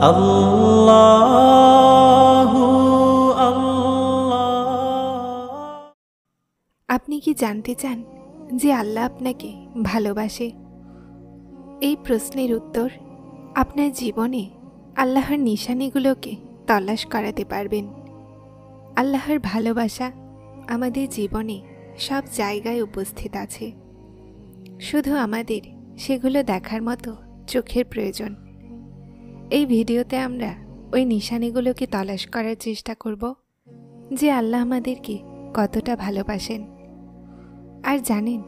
আল্লাহু আল্লাহ। আপনি কি জানতে চান যে আল্লাহ আপনাকে ভালোবাসে? এই প্রশ্নের উত্তর আপনার জীবনে আল্লাহর নিশানিগুলোকে তলাশ করাতে পারবেন। আল্লাহর ভালোবাসা আমাদের জীবনে সব জায়গায় উপস্থিত আছে, শুধু আমাদের সেগুলো দেখার মতো চোখের প্রয়োজন। এই ভিডিওতে আমরা ওই নিশানিগুলোকে তলাশ করার চেষ্টা করব যে আল্লাহ আমাদেরকে কতটা ভালোবাসেন। আর জানেন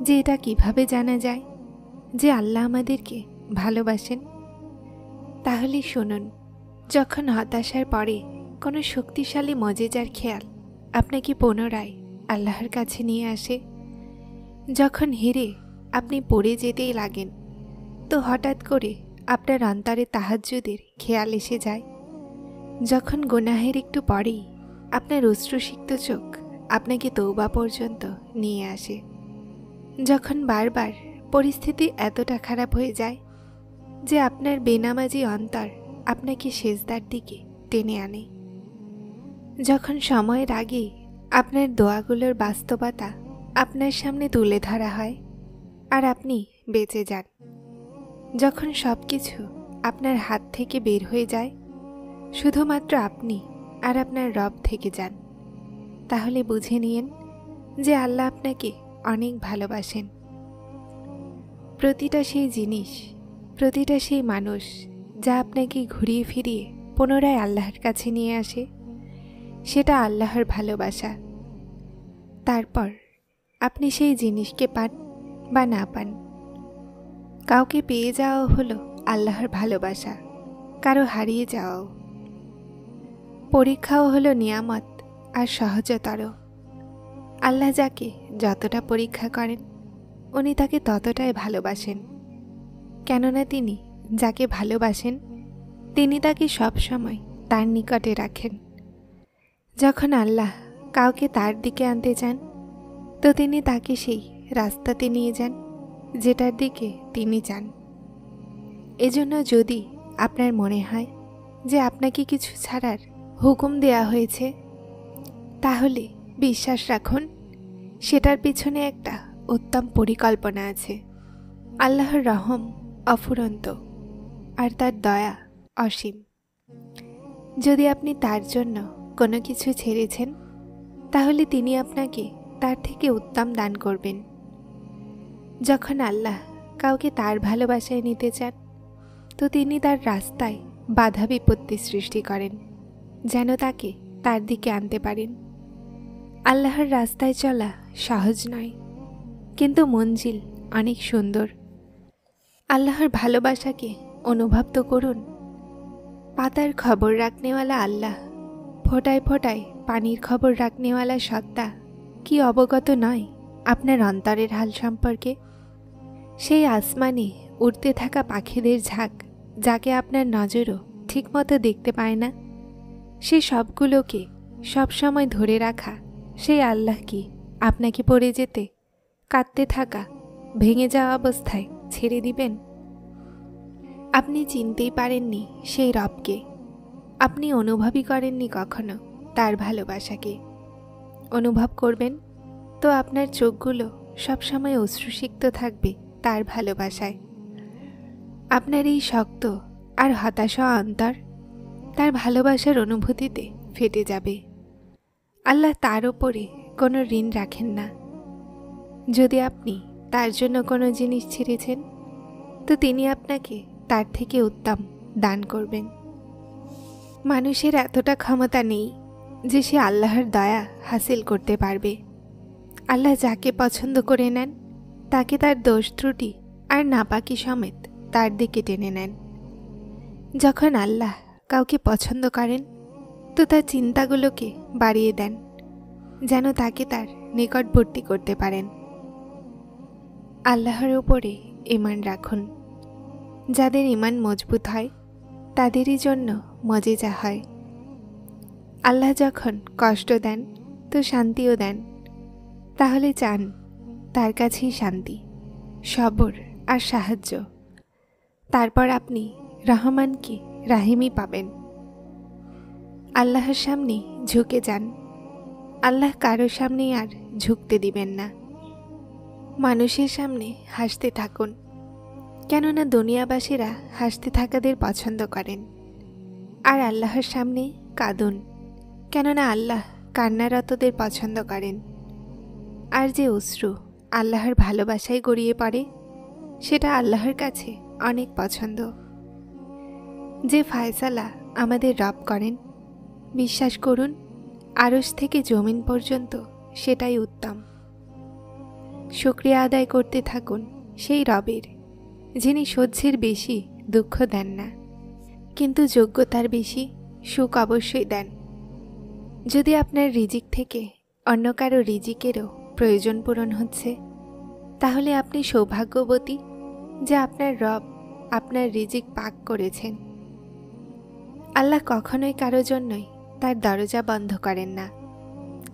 যে এটা কিভাবে জানা যায় যে আল্লাহ আমাদেরকে ভালোবাসেন? তাহলে শুনুন, যখন হতাশার পরে কোনো শক্তিশালী মজেদার খেয়াল আপনাকে পুনরায় আল্লাহর কাছে নিয়ে আসে, যখন হেরে আপনি পড়ে যেতেই লাগেন, তো হঠাৎ করে আপনার অন্তরে তাহাজ্জুদের খেয়াল এসে যায়, যখন গুনাহের একটু পরেই আপনার অশ্রুসিক্ত চোখ আপনাকে তওবা পর্যন্ত নিয়ে আসে, যখন বারবার পরিস্থিতি এতটা খারাপ হয়ে যায় যে আপনার বেনামাজি অন্তর আপনাকে সেজদার দিকে টেনে আনে, যখন সময়ের আগেই আপনার দোয়াগুলোর বাস্তবতা আপনার সামনে তুলে ধরা হয় আর আপনি বেঁচে যান, যখন সব কিছু আপনার হাত থেকে বের হয়ে যায়, শুধুমাত্র আপনি আর আপনার রব থেকে যান, তাহলে বুঝে নিন যে আল্লাহ আপনাকে অনেক ভালোবাসেন। প্রতিটা সেই জিনিস, প্রতিটা সেই মানুষ যা আপনাকে ঘুরিয়ে ফিরিয়ে পুনরায় আল্লাহর কাছে নিয়ে আসে, সেটা আল্লাহর ভালোবাসা। তারপর আপনি সেই জিনিসকে পান বা না পান, কাউকে পেয়ে যাওয়াও হলো আল্লাহর ভালোবাসা, কারো হারিয়ে যাওয়াও। পরীক্ষাও হলো নিয়ামত আর সহজতর। আল্লাহ যাকে যতটা পরীক্ষা করেন, উনি তাকে ততটাই ভালোবাসেন, কেননা তিনি যাকে ভালোবাসেন তিনি তাকে সবসময় তার নিকটে রাখেন। যখন আল্লাহ কাউকে তার দিকে আনতে চান, তো তিনি তাকে সেই রাস্তাতে নিয়ে যান যেটার দিকে তিনি চান। এজন্য যদি আপনার মনে হয় যে আপনাকে কিছু ছাড়ার হুকুম দেয়া হয়েছে, তাহলে বিশ্বাস রাখুন সেটার পিছনে একটা উত্তম পরিকল্পনা আছে। আল্লাহর রহম অফুরন্ত আর তার দয়া অসীম। যদি আপনি তার জন্য কোনো কিছু ছেড়েছেন, তাহলে তিনি আপনাকে তার থেকে উত্তম দান করবেন। যখন আল্লাহ কাউকে তার ভালোবাসায় নিতে চান, তো তিনি তার রাস্তায় বাধা বিপত্তি সৃষ্টি করেন যেন তাকে তার দিকে আনতে পারেন। আল্লাহর রাস্তায় চলা সহজ নয়, কিন্তু মঞ্জিল অনেক সুন্দর। আল্লাহর ভালোবাসাকে অনুভব তো করুন। পাতার খবর রাখনেওয়ালা আল্লাহ, ফোটায় ফোটায় পানির খবর রাখনেওয়ালা সত্তা কি অবগত নয় আপনার অন্তরের হাল সম্পর্কে? সেই আসমানে উড়তে থাকা পাখিদের ঝাঁক, যাকে আপনার নজরও ঠিকমতো দেখতে পায় না, সে সবগুলোকে সবসময় ধরে রাখা সেই আল্লাহ কি আপনাকে পড়ে যেতে, কাঁদতে থাকা, ভেঙে যাওয়া অবস্থায় ছেড়ে দিবেন? আপনি চিনতেই পারেননি সেই রবকে, আপনি অনুভবই করেননি কখনো তার ভালোবাসাকে। অনুভব করবেন তো আপনার চোখগুলো সবসময় অশ্রুসিক্ত থাকবে তার ভালোবাসায়। আপনার এই শক্ত আর হতাশা অন্তর তার ভালোবাসার অনুভূতিতে ফেটে যাবে। আল্লাহ তার ওপরে কোনো ঋণ রাখেন না। যদি আপনি তার জন্য কোনো জিনিস ছেড়েছেন, তো তিনি আপনাকে তার থেকে উত্তম দান করবেন। মানুষের এতটা ক্ষমতা নেই যে সে আল্লাহর দয়া হাসিল করতে পারবে। আল্লাহ যাকে পছন্দ করে নেন, তাকে তার দোষ ত্রুটি আর নাপাকি সমেত তার দিকে টেনে নেন। যখন আল্লাহ কাউকে পছন্দ করেন, তো তার চিন্তাগুলোকে বাড়িয়ে দেন যেন তাকে তার নিকটবর্তী করতে পারেন। আল্লাহর উপরে ঈমান রাখুন। যাদের ঈমান মজবুত হয়, তাদেরই জন্য মজেজা হয়। আল্লাহ যখন কষ্ট দেন, তো শান্তিও দেন। তাহলে চান তার কাছেই শান্তি, সবর আর সাহায্য। তারপর আপনি রহমানকে রাহিমই পাবেন। আল্লাহর সামনে ঝুঁকে যান। আল্লাহ কারো সামনে আর ঝুঁকতে দিবেন না। মানুষের সামনে হাসতে থাকুন, কেননা দুনিয়াবাসীরা হাসতে থাকাদের পছন্দ করেন। আর আল্লাহর সামনে কাঁদুন, কেননা আল্লাহ কান্নারতদের পছন্দ করেন। আর যে অশ্রু আল্লাহর ভালোবাসায় গড়িয়ে পড়ে, সেটা আল্লাহর কাছে অনেক পছন্দ। যে ফায়সালা আমাদের রব করেন, বিশ্বাস করুন, আরশ থেকে জমিন পর্যন্ত সেটাই উত্তম। শুকরিয়া আদায় করতে থাকুন সেই রবের, যিনি সহ্যের বেশি দুঃখ দেন না, কিন্তু যোগ্যতার বেশি সুখ অবশ্যই দেন। যদি আপনার রিজিক থেকে অন্য কারো রিজিকেরও প্রয়োজন পূরণ হচ্ছে, তাহলে আপনি সৌভাগ্যবতী যে আপনার রব আপনার রিজিক পাক করেছেন। আল্লাহ কখনোই কারো জন্যই তার দরজা বন্ধ করেন না।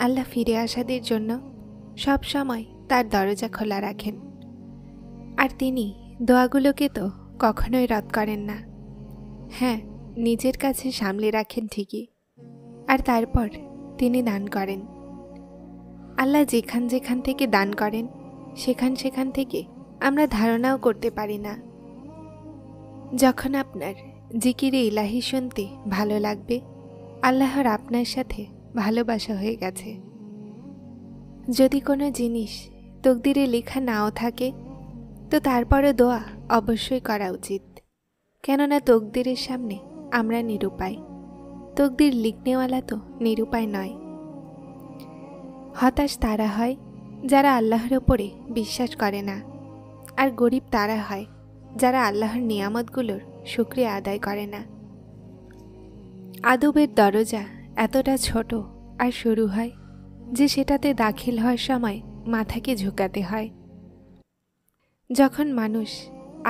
আল্লাহ ফিরে আসাদের জন্য সব সময় তার দরজা খোলা রাখেন। আর তিনি দোয়াগুলোকে তো কখনোই রদ করেন না। হ্যাঁ, নিজের কাছে সামলে রাখেন ঠিকই, আর তারপর তিনি দান করেন। আল্লাহ যেখান যেখান থেকে দান করেন, সেখান থেকে আমরা ধারণাও করতে পারি না। যখন আপনার জিকিরে ইলাহি শুনতে ভালো লাগবে, আল্লাহর আপনার সাথে ভালোবাসা হয়ে গেছে। যদি কোনো জিনিস তকদিরে লেখা নাও থাকে, তো তারপরে দোয়া অবশ্যই করা উচিত, কেননা তকদিরের সামনে আমরা নিরুপায়। তকদির লিখনেওয়ালা তো নিরুপায় নয়। হতাশ তারা হয় যারা আল্লাহর ওপরে বিশ্বাস করে না, আর গরিব তারা হয় যারা আল্লাহর নিয়ামতগুলোর শুকরিয়া আদায় করে না। আদবের দরজা এতটা ছোট আর শুরু হয় যে সেটাতে দাখিল হওয়ার সময় মাথাকে ঝুঁকাতে হয়। যখন মানুষ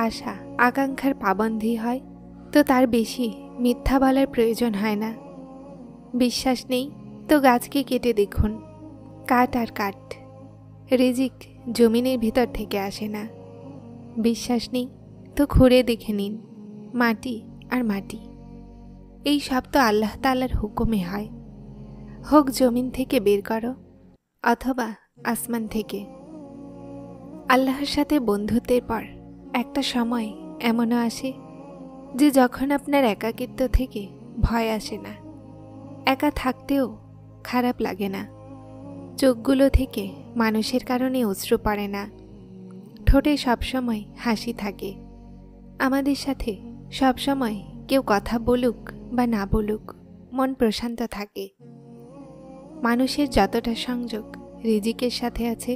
আশা আকাঙ্ক্ষার পাবন্ধী হয়, তো তার বেশি মিথ্যা বলার প্রয়োজন হয় না। বিশ্বাস নেই তো গাছকে কেটে দেখুন, কাঠ আর কাঠ। রিজিক জমিনের ভিতর থেকে আসে না। বিশ্বাস নেই তো খুঁড়ে দেখে নিন, মাটি আর মাটি। এই সব তো আল্লাহ তাআলার হুকুমে হয়, হোক জমিন থেকে বের করো অথবা আসমান থেকে। আল্লাহর সাথে বন্ধুত্বের পর একটা সময় এমনও আসে যে যখন আপনার একাকিত্ব থেকে ভয় আসে না, একা থাকতেও খারাপ লাগে না, চোখগুলো থেকে মানুষের কারণে অশ্রু পড়ে না, ঠোঁটে সবসময় হাসি থাকে। আমাদের সাথে সবসময় কেউ কথা বলুক বা না বলুক, মন প্রশান্ত থাকে। মানুষের যতটা সংযোগ রিজিকের সাথে আছে,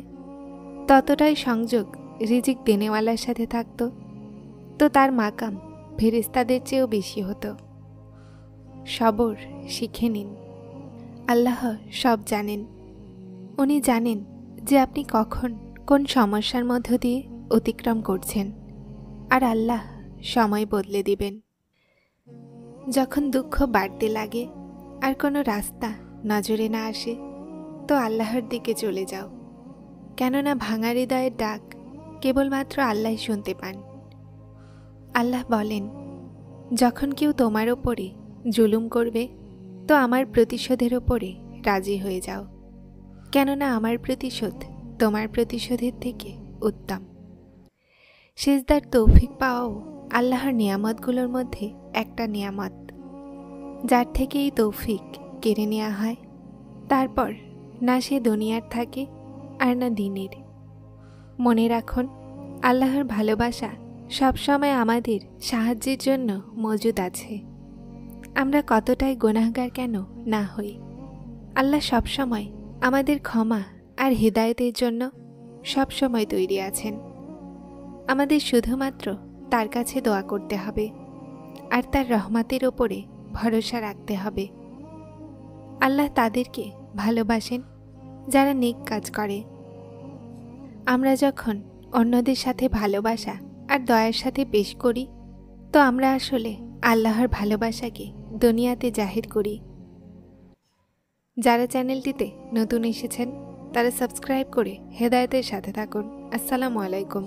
ততটাই সংযোগ রিজিক দেনেওয়ালার সাথে থাকতো, তো তার মাকাম ফেরেশতাদের চেয়েও বেশি হতো। সবর শিখে নিন। আল্লাহ সব জানেন। উনি জানেন যে আপনি কখন কোন সমস্যার মধ্য দিয়ে অতিক্রম করছেন, আর আল্লাহ সময় বদলে দিবেন। যখন দুঃখ বাড়তে লাগে আর কোনো রাস্তা নজরে না আসে, তো আল্লাহর দিকে চলে যাও, কেননা ভাঙা হৃদয়ের ডাক কেবলমাত্র আল্লাহ শুনতে পান। আল্লাহ বলেন, যখন কেউ তোমার ওপরে জুলুম করবে, তো আমার প্রতিশোধের ওপরে রাজি হয়ে যাও, কেননা আমার প্রতিশোধ তোমার প্রতিশোধের থেকে উত্তম। সিজদার তৌফিক পাওয়াও আল্লাহর নিয়ামতগুলোর মধ্যে একটা নিয়ামত, যার থেকে এই তৌফিক কেড়ে নেওয়া হয়, তারপর না সে দুনিয়ার থাকে আর না দিনের। মনে রাখুন, আল্লাহর ভালোবাসা সবসময় আমাদের সাহায্যের জন্য মজুদ আছে। আমরা কতটাই গুনাহগার কেন না হই, আল্লাহ সবসময় আমাদের ক্ষমা আর হিদায়তের জন্য সবসময় তৈরি আছেন। আমাদের শুধুমাত্র তার কাছে দোয়া করতে হবে আর তার রহমতের ওপরে ভরসা রাখতে হবে। আল্লাহ তাদেরকে ভালোবাসেন যারা নেক কাজ করে। আমরা যখন অন্যদের সাথে ভালোবাসা আর দয়ার সাথে পেশ করি, তো আমরা আসলে আল্লাহর ভালোবাসাকে দুনিয়াতে জাহির করি। যারা চ্যানেলটিতে নতুন এসেছেন, তারা সাবস্ক্রাইব করে হেদায়েতের সাথে থাকুন। আসসালামু আলাইকুম।